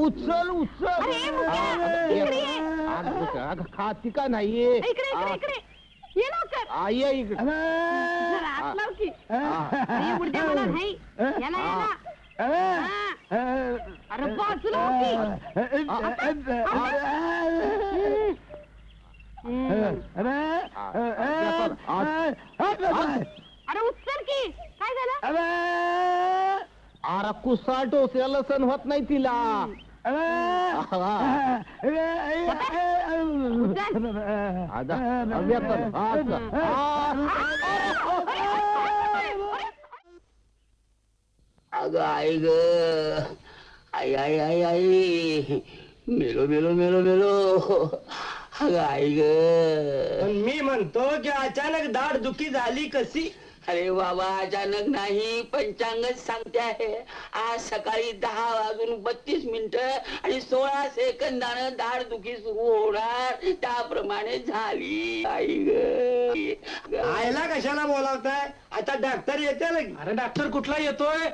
उचल उचल. अरे, मुक्या, इकडे ये. खाती का नाहीये? इकडे इकडे इकडे ये लवकर. ये इकडे. जरा आत लाव की. अरे, उडद्या मला नाही. याला याला. हा. अरे बाजूला हो की. अरे उचल की. काय झालं? अरे कुसा टोचल्याला सण होत नाही तिला. अगं आई ग, आई आई आई आई, मेलो मेलो मेलो मेलो. अगं आई ग. मी म्हणतो की अचानक दाढ दुखी झाली कशी? अरे बाबा अचानक नाही, पंचांगच सांगते आहे. आज सकाळी 10:32 आणि 16 सेकंदानं दाढ दुखी सुरू होणार, त्याप्रमाणे झाली. आई ग. आयला कशाला बोलावताय? आता डॉक्टर येते ना. अरे डॉक्टर कुठला येतोय?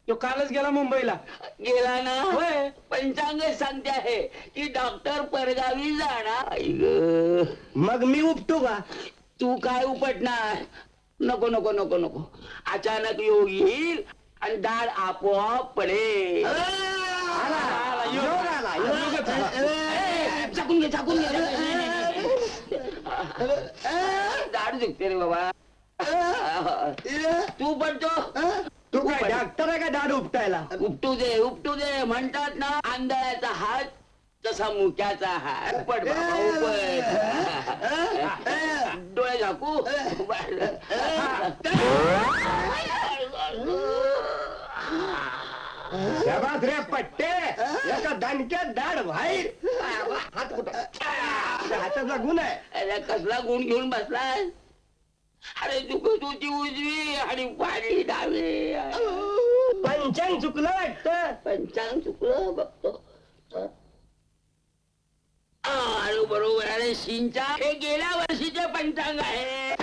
तो कालच गेला मुंबईला. गेला ना? होय. पंचांग सांगते आहे की डॉक्टर परगावी जाणार. आई ग. मग मी उपटू का? तू काय उपटणार? नको नको नको नको. अचानक योग येईल आणि दाढ आपोआप पडेल. झाकून घे झाकून घे. दाढ दुखते रे बाबा. तू पडतो. तू काय डॉक्टर आहे का दाढ उपटायला? उपटू दे म्हणतात ना, आंधळ्याचा हात तसा मुक्याचा हात. उपट बाबा उपट. डोळे झाकू. जबाद रे पट्टे, एका दणक्यात दाढ बाहेर. हात कुठं? हाताचा गुण आहे. अरे कसला गुण घेऊन बसलाय? अरे दुखत होती उजवी आणि पाणी डावे. पंचांग चुकलं वाटतं. पंचांग चुकलं बघतो. अरे बरोबर. अरे शिंचा हे गेल्या वर्षीचे पंचांग आहे.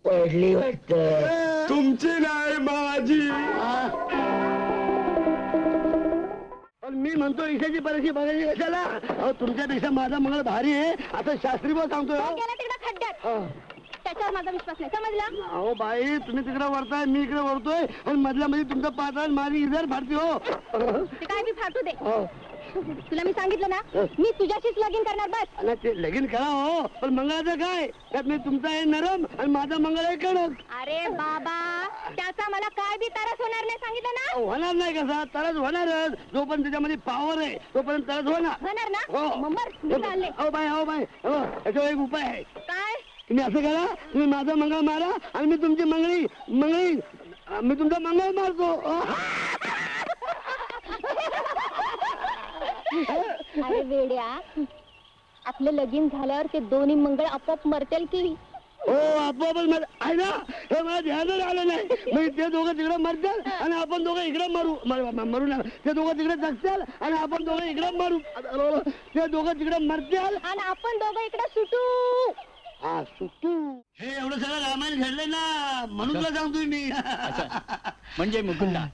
पडली वाटत. तुमची नाही माझी. मी म्हणतो ईशाची परीक्षा बघायची कशाला? अहो तुमच्यापेक्षा माझा मंगळ भारी आहे असं शास्त्री बा सांगतोय. गेला तिकडे खड्ड्यात. त्याच्यावर माझा विश्वास नाही, समजला? अहो बाई, तुम्ही तिकडे वरताय, मी इकडे वरतोय आणि मधल्या मध्ये तुमचा पाठ आहे, माझी इजर फाडते. हो ते काय बी फाटू दे. तुला मी सांगितलं ना, मी तुझ्याशीच लगीन करणार बस. आणि ते लगीन करा हो, पण मंगळाचं काय? त्यात मी तुमचा आहे नरम आणि माझा मंगळ आहे कडक. अरे बाबा, त्याचा मला काय बी त्रास होणार नाही, सांगितलं ना? होणार नाही कसा? तरच होणारच. जोपर्यंत त्याच्यामध्ये पॉवर आहे तोपर्यंत तरच होणार. होणार ना? हो. मम्मर, मी चालले. हो बाय, हो बाय, हो याच्यावर एक उपाय आहे. काय? तुम्ही असं करा, तुम्ही माझा मंगळ मारा आणि मी तुमची मंगळी मी तुमचा मंगळ मारतो. अरे वेड्या, आपलं लगीन झाल्यावर ते दोन्ही मंगळ आपोआप मरतील की? हो आपोआपच आहे ना. हे मला ध्यानच आलं नाही. मग ते दोघं तिकडे मरतील आणि आपण दोघं इकडे मरू ना. ते दोघं तिकडे जगतील आणि आपण दोघं इकडे मरू. ते दोघं तिकडे मरतील आणि आपण दोघं इकडे सुटू. हा सुटू. हे एवढं सगळं रामायण घडलंय ना, म्हणून तुला सांगतोय मी. म्हणजे मुकुंदा,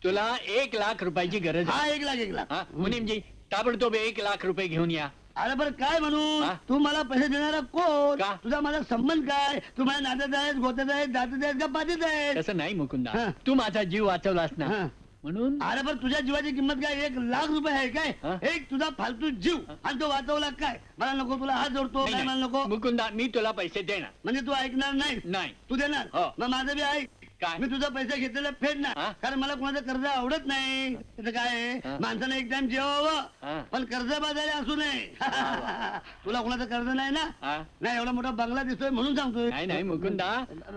तुला 1 लाख रुपयाची गरज आहे. हा 1 लाख. हा, मुनीमजी ताबडतोब 1 लाख रुपये घेऊन या. अरे बरं काय म्हणू? हा? तू मला पैसे देणारा कोण? का? तुझा माझा संबंध काय? तू माझ्या नात्यात आहेस, गोत्यात आहेस, दात्यात आहेस का पातीत आहेस? तसं नाही मुकुंदा, हा. तू माझा जीव वाचवलास ना, हा. म्हणून. अरे पण तुझ्या जीवाची किंमत काय? 1 लाख रुपये आहे हा? काय? एक तुझा फालतू जीव आणि तो वाचवला काय? मला नको, तुला हात जोडतो. नाही, काय मला नाही. नको? मुकुंदा, मी तुला पैसे देणार म्हणजे तू ऐकणार नाही? नाही. तू देणार? हो. मग माझं बी ऐक. काय? मी तुझा पैसे घेतलेला फेडणार. हा? कारण मला कोणाचं कर्ज आवडत नाही. त्याचं काय आहे? हा? माणसानं एक टाइम हा. जेवावं, पण कर्ज बाजारी असू नये. तुला कोणाचं कर्ज नाही ना? हा? नाही, एवढा मोठा बंगला दिसतोय म्हणून सांगतोय. नाही नाही मुकुंदा,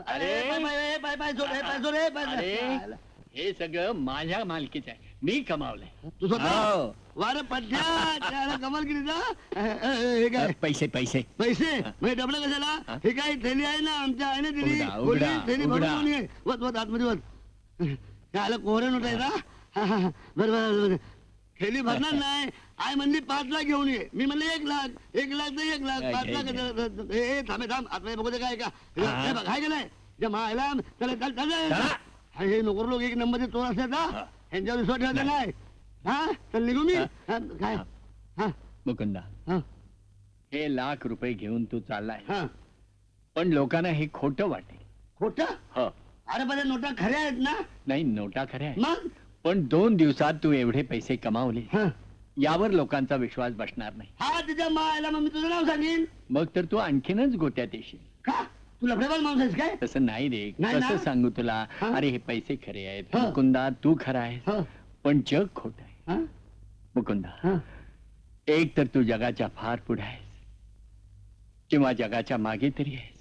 अरे पाय सोड. अरे हे सगळं माझ्या मालकीचं आहे, मी कमावलंय. तू स्वतः हो. वार पद्या त्याला कमाल केली ना. हे काय पैसे पैसे पैसे म्हणजे डबल कशाला? हे काय थैली आहे ना, आमच्या आईने दिली. उघडा, बोलली, उघडा, थैली भरून उघडा. घेऊन ये. वत आतमध्ये वत. काय आलं कोहरे नोट आहे ना? बरं. खेळी भरणार नाही. आय म्हणली 5 लाख घेऊन ये. मी म्हणले 1 लाख. 1 लाख तर 1 लाख. 5 लाख थांब आता बघू दे काय का हे बघ हाय का नाही जे मायला हे नोकर लोक 1 नंबरचे चोर असतात ना यांच्यावर विश्वास ठेवायचा नाही. हा चल निघू मी. काय हा मुकुंदा हा हे लाख रुपये घेऊन तू चाललाय हा पण लोकांना हे खोटं वाटेल. खोट. हो अरे पण नोटा खऱ्या आहेत ना. नाही नोटा खऱ्या आहेत. मग पण 2 दिवसात तू एवढे पैसे कमावले हा यावर लोकांचा विश्वास बसणार नाही. हा तिच्या मायला मग मी तुझं नाव सांगेन मग तर तू आणखीनच गोत्यात येशील. का तू लफडेबाज माणूस आहेस काय. तसं नाही रे नाही ना? कसं सांगू तुला. हा? अरे हे पैसे खरे आहेत हा. मुकुंदा तू खरा आहेस हा पण जग खोट आहे. हा मुकुंदा हा एक तर तू जगाच्या फार पुढे आहेस किंवा जगाच्या मागे तरी आहेस.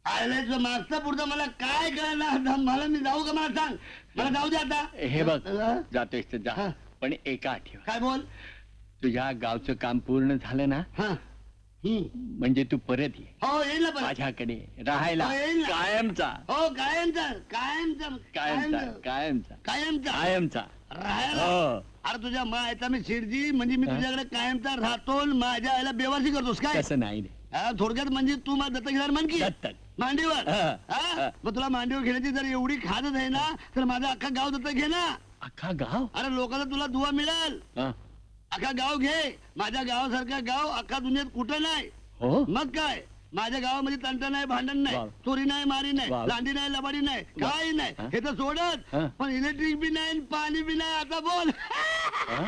आयलाच मागचं पुढचं मला काय कळणार. मला मी जाऊ का मला सांग. मला जाऊ दे आता. हे बघ हा? जातोयस तर हा. जा पण एका आठवण काय बोल. तुझ्या गावचं काम पूर्ण झालं ना हा म्हणजे तू परत ये हो येईल ना परत. माझ्याकडे राहायला हो, येईल ना. कायमचा हो कायमचा कायमचा कायमचा कायमचा कायमचा कायमचा कायमचा राहायला. हो अरे तुझ्या मायचा मी शिरजी म्हणजे मी हा? तुझ्याकडे कायमचा राहतो आणि माझ्या आईला बेवारशी करतोस काय. तसं नाही रे हा, थोडक्यात म्हणजे तू माझं दत्तक घेणार म्हण की दत्तक मांडीवर. हा, हा? हा. मग तुला मांडीवर घेण्याची जर एवढी खातच आहे ना तर माझं अख्खा गाव दत्तक घे ना. अख्खा गाव अरे लोकांना तुला दुवा मिळेल. हा. अख्खा गाव घे. माझ्या गावासारखा गाव अख्खा दुनियेत कुठं नाही. हो मग काय माझ्या गावामध्ये तंट नाही भांडण नाही वाव. चोरी नाही मारी नाही वाव. लांडी नाही लबाडी नाही वाव. काही नाही. हा? हे तर सोडत हा. पण इलेक्ट्रिक बी नाही पाणी बी नाही. आता बोल. हा?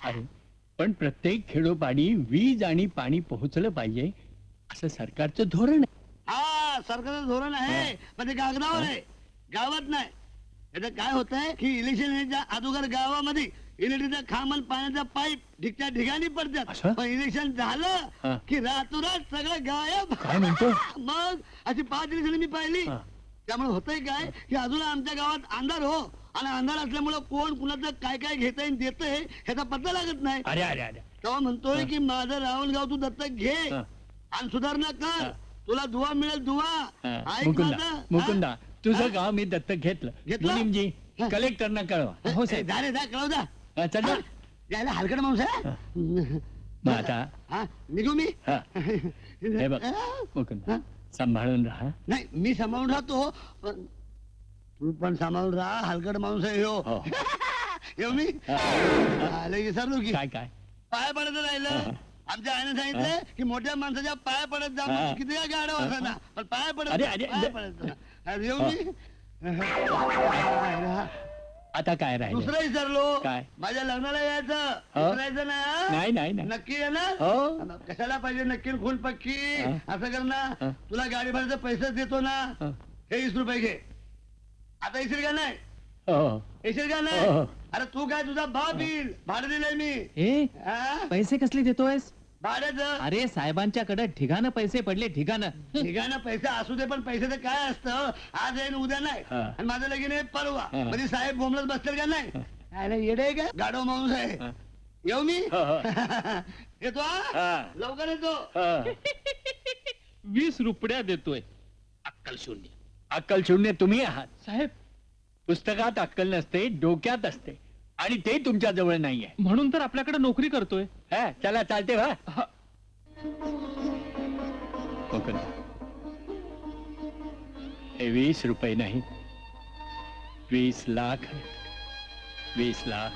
अरे पण प्रत्येक खेडोपाडी वीज आणि पाणी पोहोचलं पाहिजे असं सरकारचं धोरण आहे. हा सरकारचं धोरण आहे पण ते कागदावर आहे गावात नाही. याचं काय होत आहे की इलेक्शन येण्याच्या अगोदर गावामध्ये इलेक्ट्रिकचा खांब आणि पाण्याचा पाईप ठिकच्या ठिकाणी असं? पडतात पण इलेक्शन हा. झालं की रातोरात सगळं गायब. काय म्हणतो? मग अशी 5 इलेक्शन मी पाहिली. हा. त्यामुळे होतंय काय की अजून आमच्या गावात अंधार हो आणि अंधार असल्यामुळे कोण कुणाचं काय काय घेतंय आणि देतंय ह्याचा पत्ता लागत नाही. अरे अरे अरे तेव्हा म्हणतोय हा. की माझं रावण गाव तू दत्तक घे हा. आणि सुधारणा कर. हा. तुला दुवा मिळेल दुवा. हा. ऐक मुकुंदा माझं. मुकुंदा हा? तुझं गाव मी दत्तक घेतलं. घेतलं? मुनीमजी हा. कलेक्टरना कळवा. हो साहेब जा रे जा कळव जा. हा, चल जा. यायला हलकट माणूस आहे. मग आता हा निघू मी. हा. हे बघ हा? मुकुंदा सांभाळून राहा. नाही मी सांभाळून राहतो पण तू पण सांभाळून राहा. हलकट माणूस आहे हो. हो. येऊ मी हा. आले विसरलो की काय काय पाय पडत राहिलं. आमच्या आईने सांगितलं की मोठ्या माणसाच्या पाय पडत जा. हा. किती गाड्या वाजणार ना पण पाय पडत अरे, जा, अरे, पाय अरे. पडत जा. अरे येऊ हा. मी. आता काय राहिलं? दुसरं विसरलो. काय? माझ्या लग्नाला यायचं. हो. विसरायचं ना. नाही नाही नाही नक्की आहे ना. हो कशाला पाहिजे नक्की खून पक्की. हा. असं कर ना हा. तुला गाडी भाड्याचे पैसे देतो ना. हा. हे 20 रुपये घे. आता येशील का नाही. हो येशील का हो. नाही. अरे तू काय तुझा बाप येईल. भाडं दिलंय मी. हे हा? पैसे कसले देतोयस? भाड्याचं. अरे साहेबांच्याकडे ठिकाणं पैसे पडले ठिकाणं. ठिकाणं पैसे असू दे पण पैशाचं काय असतं आज आहे आणि उद्या नाही. हा. आणि माझं लगीन आहे परवा. हा. म्हणजे साहेब बोंबलत बसतील का नाही. अरे येडे आहे का गाडो माणूस आहे. हा. येऊ मी. हो, हो. येतो हा? हा. लवकर येतो. हा. 20 रुपया देतोय. अक्कल शून्य. अक्कल शून्य तुम्ही आहात. साहेब पुस्तकात अक्कल नसते डोक्यात असते आणि ते तुमच्या जवळ नाहीये. म्हणून तर आपल्याकडे नोकरी करतोय. हा, चला चालते वा. मुकुंद, हे 20 रुपये नाही 20 लाख आहेत. 20 लाख